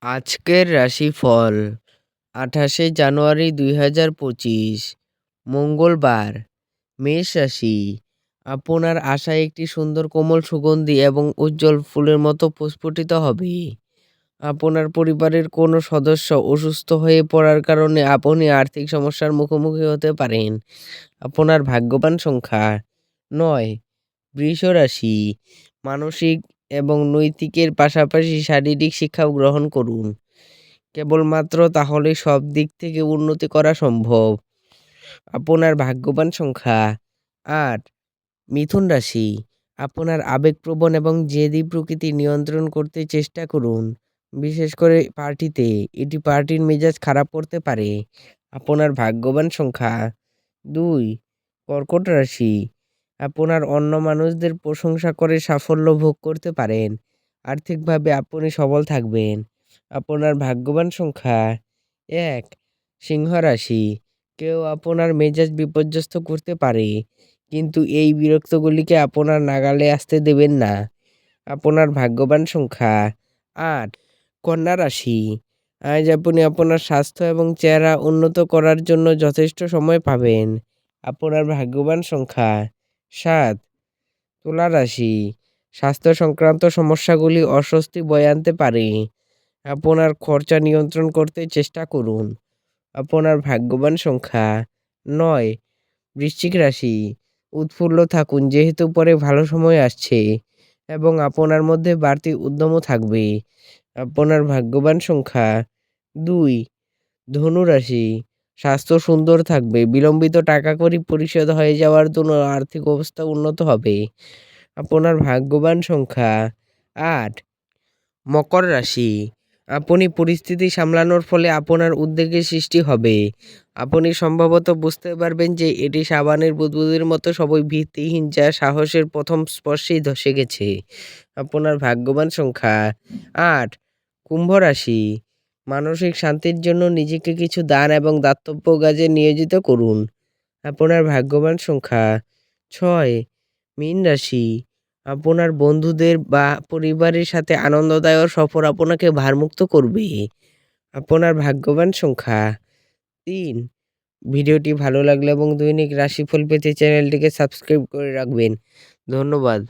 আজকের রাশিফল 28শে জানুয়ারি 2025 মঙ্গলবার। মেষ রাশি, আপনার আশায় একটি সুন্দর কোমল সুগন্ধি এবং উজ্জ্বল ফুলের মতো প্রস্ফুটিত হবে। আপনার পরিবারের কোনো সদস্য অসুস্থ হয়ে পড়ার কারণে আপনি আর্থিক সমস্যার মুখোমুখি হতে পারেন। আপনার ভাগ্যবান সংখ্যা 9। বৃষ রাশি, মানসিক এবং নৈতিকের পাশাপাশি শারীরিক শিক্ষাও গ্রহণ করুন। কেবলমাত্র তাহলে সব দিক থেকে উন্নতি করা সম্ভব। আপনার ভাগ্যবান সংখ্যা 8। মিথুন রাশি, আপনার আবেগপ্রবণ এবং জেদি প্রকৃতি নিয়ন্ত্রণ করতে চেষ্টা করুন, বিশেষ করে পার্টিতে। এটি পার্টির মেজাজ খারাপ করতে পারে। আপনার ভাগ্যবান সংখ্যা 2। কর্কট রাশি, আপনার অন্য মানুষদের প্রশংসা করে সাফল্য ভোগ করতে পারেন। আর্থিকভাবে আপনি সবল থাকবেন। আপনার ভাগ্যবান সংখ্যা 1। সিংহ রাশি, কেউ আপনার মেজাজ বিপর্যস্ত করতে পারে, কিন্তু এই বিরক্তগুলিকে আপনার নাগালে আসতে দেবেন না। আপনার ভাগ্যবান সংখ্যা 8। কন্যা রাশি, আজ আপনি আপনার স্বাস্থ্য এবং চেহারা উন্নত করার জন্য যথেষ্ট সময় পাবেন। আপনার ভাগ্যবান সংখ্যা 7। তুলা রাশি, স্বাস্থ্য সংক্রান্ত সমস্যাগুলি অস্বস্তি বয়ে আনতে পারে। আপনার খরচা নিয়ন্ত্রণ করতে চেষ্টা করুন। আপনার ভাগ্যবান সংখ্যা 9। বৃশ্চিক রাশি, উৎফুল্ল থাকুন যেহেতু পরে ভালো সময় আসছে এবং আপনার মধ্যে বাড়তি উদ্যমও থাকবে। আপনার ভাগ্যবান সংখ্যা 2। ধনু রাশি, স্বাস্থ্য সুন্দর থাকবে, বিলম্বিত টাকা কড়ি পরিশোধ হয়ে যাওয়ার জন্য আর্থিক অবস্থা উন্নত হবে। আপনার ভাগ্যবান সংখ্যা 8। মকর রাশি, আপনি পরিস্থিতি সামলানোর ফলে আপনার উদ্বেগের সৃষ্টি হবে। আপনি সম্ভবত বুঝতে পারবেন যে এটি সাবানের বুদবুদের মতো সবই ভিত্তিহীন, যা সাহসের প্রথম স্পর্শেই ধসে গেছে। আপনার ভাগ্যবান সংখ্যা 8। কুম্ভ রাশি, মানসিক শান্তির জন্য নিজেকে কিছু দান এবং দাতব্য কাজে নিয়োজিত করুন। আপনার ভাগ্যবান সংখ্যা 6। মীন রাশি, আপনার বন্ধুদের বা পরিবারের সাথে আনন্দদায়ক সফর আপনাকে ভারমুক্ত করবে। আপনার ভাগ্যবান সংখ্যা 3। ভিডিওটি ভালো লাগলে এবং দৈনিক রাশিফল পেতে চ্যানেলটিকে সাবস্ক্রাইব করে রাখবেন। ধন্যবাদ।